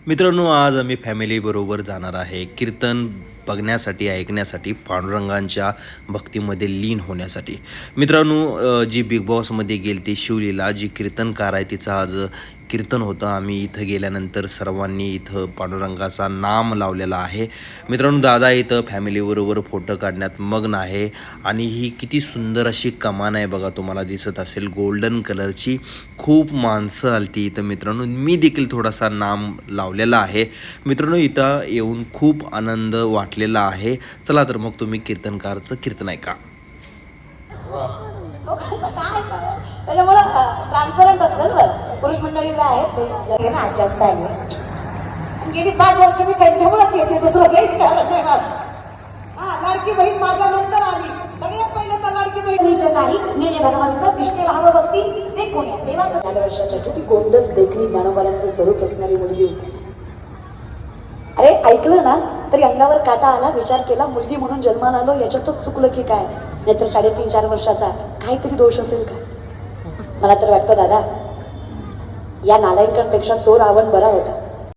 मित्रांनो, आज आम्ही फॅमिलीबरोबर जाणार आहे कीर्तन बघण्यासाठी, ऐकण्यासाठी, पांडुरंगांच्या भक्तीमध्ये लीन होण्यासाठी. मित्रांनो, जी बिग बॉसमध्ये गेली शिवलीला, जी कीर्तनकार आहे, तिचं आज कीर्तन होतं. आम्ही इथं गेल्यानंतर सर्वांनी इथं पांडुरंगाचा नाम लावलेला आहे. मित्रांनो, दादा इथं फॅमिलीबरोबर फोटो काढण्यात मग्न आहे आणि ही किती सुंदर अशी कमान आहे बघा, तुम्हाला दिसत असेल गोल्डन कलरची. खूप माणसं आलती इथं मित्रांनो. मी देखील थोडासा नाम लावलेला आहे. मित्रांनो, इथं येऊन खूप आनंद वाटलेला आहे. चला तर मग तुम्ही कीर्तनकारचं कीर्तन ऐका. लोकांचं काय त्याच्यामुळं ट्रान्सपरंट असतं बरं. पुरुष मंडळी जे आहेत ते ना आज जास्त आले. गेली 5 वर्ष मी त्यांच्यामुळेच येते, दुसरं काहीच कारण नाही मला. लाडकी बहीण माझ्या नंतर आली. सगळ्यात पहिल्यांदा लाडकी बहिणीच्या नारी नेने भगवंत दिसते राहावं भक्ती ते कोणी देवाचं. 4 वर्षाच्या किती गोंडस देखणी ज्ञानोबारांचं स्वरूप असणारी मुलगी होती. अरे ऐकलं ना तरी अंगावर काटा आला. विचार केला मुलगी म्हणून जन्माला आलो, याच्यातच चुकलं की काय? नाहीतर 3.5-4 वर्षाचा काहीतरी दोष असेल का? मला तर वाटतं दादा, या नालायकांपेक्षा तो रावण बरा होता.